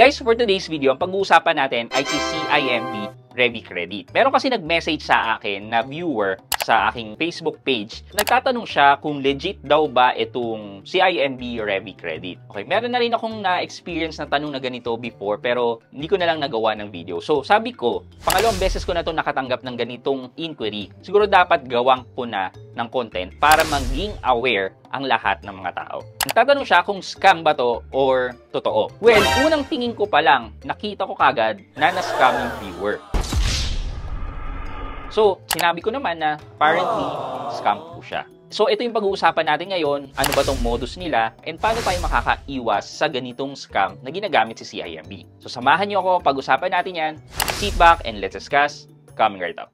Guys, for today's video, ang pag-uusapan natin ay si CIMB Revi Credit. Meron kasi nag-message sa akin na viewer sa aking Facebook page. Nagtatanong siya kung legit daw ba itong CIMB Revi Credit. Okay, meron na rin akong na-experience na tanong na ganito before pero hindi ko na lang nagawa ng video. So, sabi ko, pangalawang beses ko na ito nakatanggap ng ganitong inquiry. Siguro dapat gawang ko na ng content para maging aware ang lahat ng mga tao. Nagtatanong siya kung scam ba to or totoo. Well, unang tingin ko pa lang, nakita ko kagad na na-scam yung viewer. So, sinabi ko naman na apparently, scam po siya. So, ito yung pag-uusapan natin ngayon. Ano ba tong modus nila? And paano tayo makakaiwas sa ganitong scam na ginagamit si CIMB? So, samahan niyo ako. Pag-usapan natin yan. Sit back and let's discuss. Coming right up.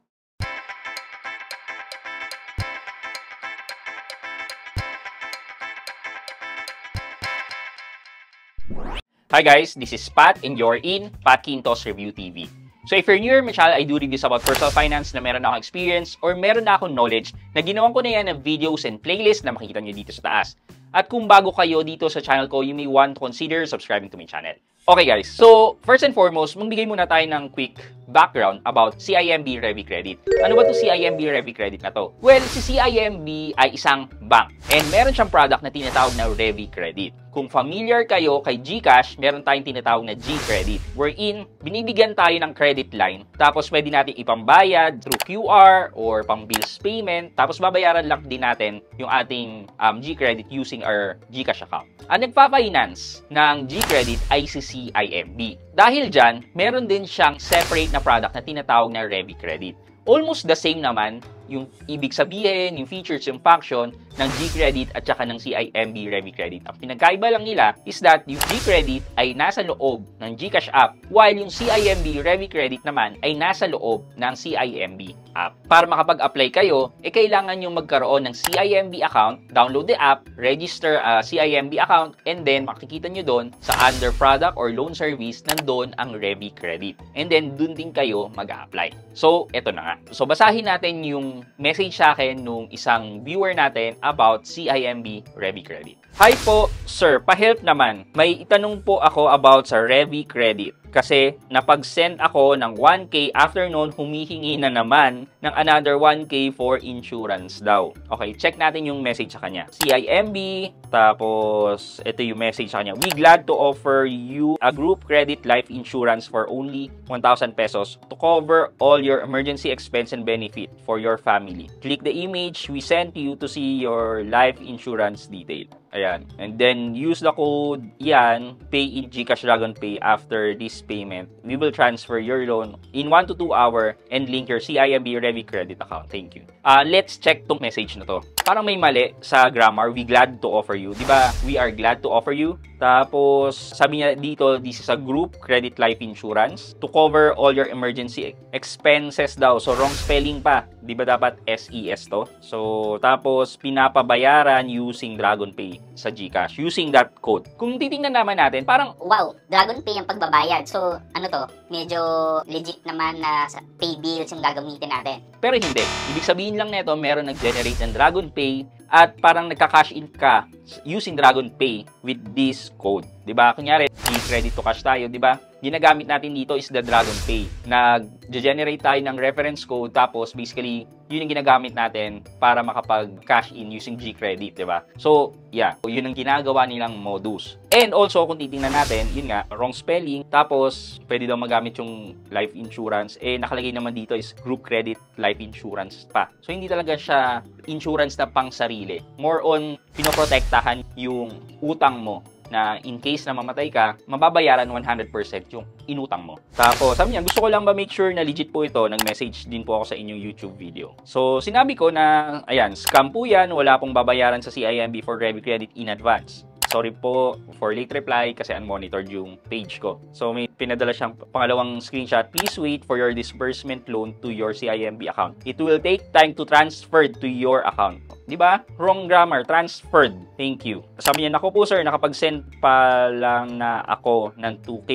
Hi guys, this is Pat and you're in Pat Quintos Review TV. So if you're new to my channel, I do reviews about personal finance na meron akong experience or meron na akong knowledge na ginawan ko na yan ng videos and playlist na makikita nyo dito sa taas. At kung bago kayo dito sa channel ko, you may want to consider subscribing to my channel. Okay guys, so first and foremost, magbigay muna tayo ng quick background about CIMB Revi Credit. Ano ba to CIMB Revi Credit na to? Well, si CIMB ay isang bank and meron siyang product na tinatawag na Revi Credit. Kung familiar kayo kay GCash, meron tayong tinatawag na G-Credit wherein binibigyan tayo ng credit line tapos pwede natin ipambayad through QR or pang bills payment tapos babayaran lang din natin yung ating G-Credit using our GCash account. Ang nagpa-finance ng G-Credit ay si CIMB. Dahil dyan, meron din siyang separate na product na tinatawag na Revi Credit. Almost the same naman yung ibig sabihin, yung features, yung function ng G-Credit at saka ng CIMB Revi Credit. Ang pinagkaiba lang nila is that yung G-Credit ay nasa loob ng GCash app while yung CIMB Revi Credit naman ay nasa loob ng CIMB app. Para makapag-apply kayo, kailangan nyo magkaroon ng CIMB account, download the app, register a CIMB account, and then makikita nyo doon sa under product or loan service, nandun ang Revi Credit. And then, dun din kayo mag-apply. So, eto na nga. So, basahin natin yung message sa akin nung isang viewer natin about CIMB Revi Credit. Hi po, sir. Pa-help naman. May itanong po ako about sa Revi Credit. Kasi napag-send ako ng 1K after noon humihingi na naman ng another 1K for insurance daw. Okay, check natin yung message sa kanya. CIMB, tapos ito yung message sa kanya. We glad to offer you a group credit life insurance for only 1,000 pesos to cover all your emergency expense and benefit for your family. Click the image we sent you to see your life insurance detail. Ayan. And then, use the code yan, pay in GCash Dragon Pay after this payment. We will transfer your loan in 1 to 2 hours and link your CIMB Revi Credit account. Thank you. Let's check tong message na to. Parang may mali sa grammar. We glad to offer you. Diba? We are glad to offer you. Tapos, sabi niya dito, this is a group credit life insurance to cover all your emergency expenses daw. So, wrong spelling pa. Diba dapat SES to? So, tapos, pinapabayaran using Dragon Pay sa GCash using that code. Kung titingnan naman natin, parang wow, Dragon Pay ang pagbabayad. So, ano to? Medyo legit naman na pay bills yung gagamitin natin. Pero hindi. Ibig sabihin lang nito, meron nag-generate ng Dragon Pay at parang nagka-cash in ka using Dragon Pay with this code. Diba? Kunyari, i-credit to cash tayo, diba? Ginagamit natin dito is the Dragon Pay. Nag-generate tayo ng reference code tapos basically, yun yung ginagamit natin para makapag-cash in using G-Credit, diba? So, yeah. Yun ang ginagawa nilang modus. And also, kung titingnan natin, yun nga, wrong spelling. Tapos, pwede daw magamit yung life insurance. Eh, nakalagay naman dito is group credit life insurance pa. So, hindi talaga siya insurance na pang sarili. More on, pinoprotektahan yung utang mo na in case na mamatay ka, mababayaran 100% yung inutang mo. Tapos, sabi niya, gusto ko lang ba make sure na legit po ito. Nag-message din po ako sa inyong YouTube video. So, sinabi ko na, ayan, scam po yan. Wala pong babayaran sa CIMB for Revi Credit in advance. Sorry po for late reply kasi unmonitored yung page ko. So, may pinadala siyang pangalawang screenshot. Please wait for your disbursement loan to your CIMB account. It will take time to transfer to your account. Diba? Wrong grammar. Transferred. Thank you. Sabi niya, naku po sir, nakapag-send pa lang na ako ng 2K.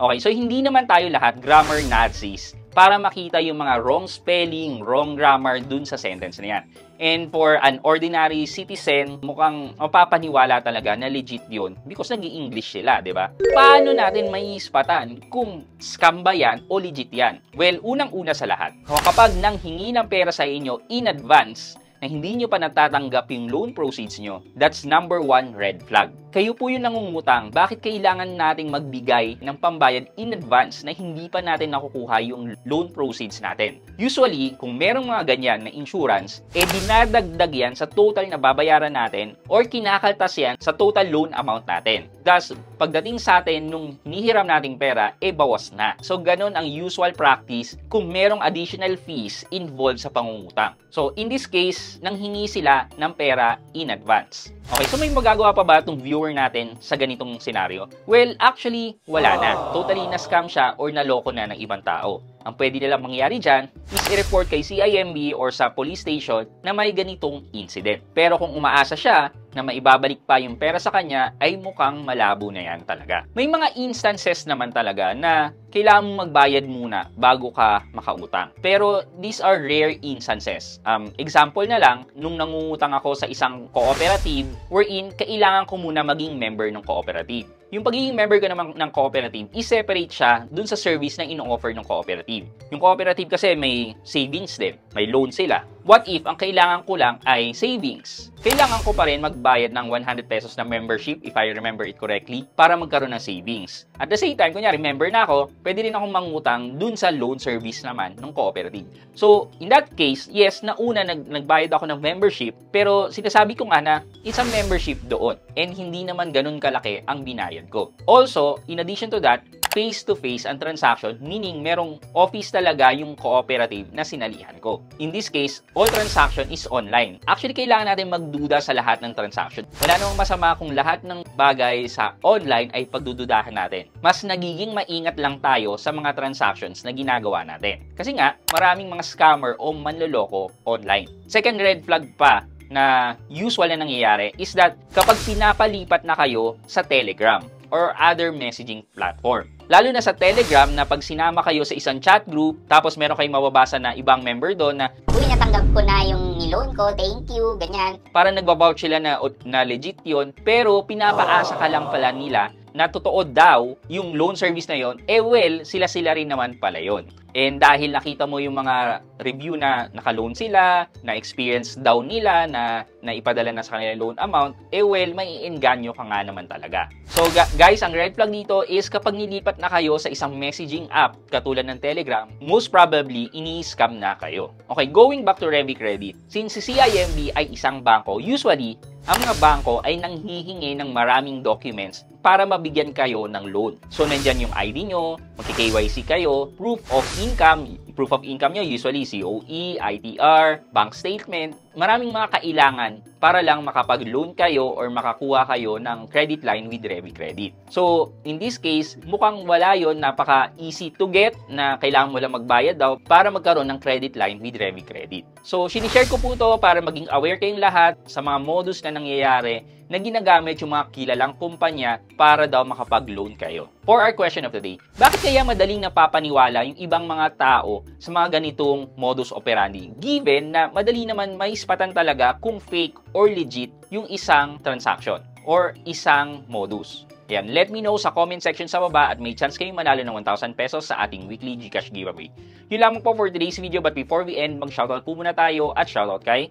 Okay, so hindi naman tayo lahat grammar Nazis para makita yung mga wrong spelling, wrong grammar dun sa sentence na yan. And for an ordinary citizen, mukhang mapapaniwala talaga na legit yun because nag-i-English sila, di ba? Paano natin maiispatan kung scam ba yan o legit yan? Well, unang-una sa lahat, kapag nanghingi ng pera sa inyo in advance, na hindi nyo pa natatanggap yung loan proceeds nyo, that's number 1 red flag. Kayo po yung nangungutang, bakit kailangan nating magbigay ng pambayad in advance na hindi pa natin nakukuha yung loan proceeds natin? Usually, kung merong mga ganyan na insurance, dinadagdag yan sa total na babayaran natin or kinakaltas yan sa total loan amount natin. Thus, pagdating sa atin nung hinihiram nating pera, bawas na. So, ganun ang usual practice kung merong additional fees involved sa pangungutang. So, in this case, nanghingi sila ng pera in advance. Okay, so may magagawa pa ba itong viewer natin sa ganitong senaryo? Well, actually, wala na. Totally na-scam siya or naloko na ng ibang tao. Ang pwede nilang mangyari dyan is i-report kay CIMB or sa police station na may ganitong incident. Pero kung umaasa siya na maibabalik pa yung pera sa kanya, ay mukhang malabo na yan talaga. May mga instances naman talaga na kailangan mong magbayad muna bago ka makautang. Pero these are rare instances. Example na lang, nung nangungutang ako sa isang cooperative wherein kailangan ko muna maging member ng cooperative. Yung pagiging member ko naman ng cooperative, i-separate siya dun sa service na ino-offer ng cooperative. Yung cooperative kasi may savings din, may loan sila. What if ang kailangan ko lang ay savings? Kailangan ko pa rin magbayad ng 100 pesos na membership, if I remember it correctly, para magkaroon ng savings. At the same time, kunyari, member na ako, pwede rin akong mangutang dun sa loan service naman ng cooperative. So, in that case, yes, nauna nagbayad ako ng membership, pero sinasabi ko nga na it's a membership doon. And hindi naman ganun kalaki ang binayad ko. Also, in addition to that, face-to-face ang transaction, meaning merong office talaga yung cooperative na sinalihan ko. In this case, all transaction is online. Actually, kailangan natin magduda sa lahat ng transaction. Wala namang masama kung lahat ng bagay sa online ay pagdududahan natin. Mas nagiging maingat lang tayo sa mga transactions na ginagawa natin. Kasi nga, maraming mga scammer o manloloko online. Second red flag pa na usual na nangyayari is that kapag pinapalipat na kayo sa Telegram or other messaging platform. Lalo na sa Telegram na pag sinama kayo sa isang chat group, tapos meron kayong mababasa na ibang member doon na, "Uy, natanggap ko na yung niloan ko, thank you," ganyan. Parang nagbabouch sila na legit yun, pero pinapaasa ka lang pala nila na totoo daw yung loan service na yon, well, sila rin naman pala yon. And dahil nakita mo yung mga review na naka-loan sila, na experience daw nila na ipadala na sa kanilang loan amount, well, may ienganyo ka nga naman talaga. So guys, ang red flag dito is kapag nilipat na kayo sa isang messaging app katulad ng Telegram, most probably ini-scam na kayo. Okay, going back to Revi Credit, since si CIMB ay isang bangko, usually ang mga bangko ay nanghihingi ng maraming documents para mabigyan kayo ng loan. So, nandyan yung ID nyo, magki-KYC kayo, proof of income nyo, usually COE, ITR, bank statement, maraming mga kailangan para lang makapag-loan kayo or makakuha kayo ng credit line with Revi Credit. So, in this case, mukhang wala yun, napaka-easy to get na kailangan mo lang magbayad daw para magkaroon ng credit line with Revi Credit. So, sinishare ko po to para maging aware kayong lahat sa mga modus na nangyayari na ginagamit yung mga kilalang kumpanya para daw makapag-loan kayo. For our question of the day, bakit kaya madaling napapaniwala yung ibang mga tao sa mga ganitong modus operandi? Given na madali naman maispatan talaga kung fake or legit yung isang transaction or isang modus. Ayan, let me know sa comment section sa baba at may chance kayong manalo ng 1,000 pesos sa ating weekly GCash giveaway. Yun lamang po for today's video, but before we end, mag-shoutout po muna tayo at shoutout kay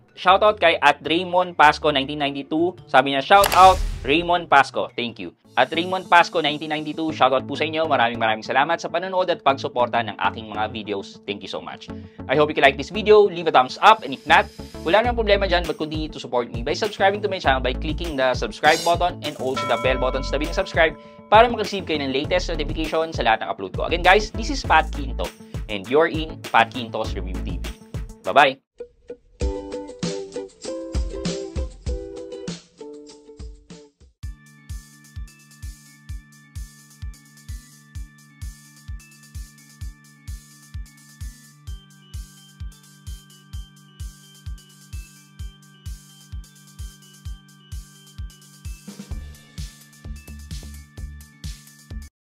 at Raymond Pasco 1992. Sabi niya, shoutout Raymond Pasco. Thank you. At Raymond Pasco 1992, shoutout po sa inyo. Maraming salamat sa panonood at pagsuporta ng aking mga videos. Thank you so much. I hope you like this video. Leave a thumbs up, and if not, wala namang problema dyan, but continue to support me by subscribing to my channel by clicking the subscribe button and also the bell button sa tabi ng subscribe para makareceive kayo ng latest notification sa lahat ng upload ko. Again guys, this is Pat Quinto and you're in Pat Quinto's Review TV. Bye-bye!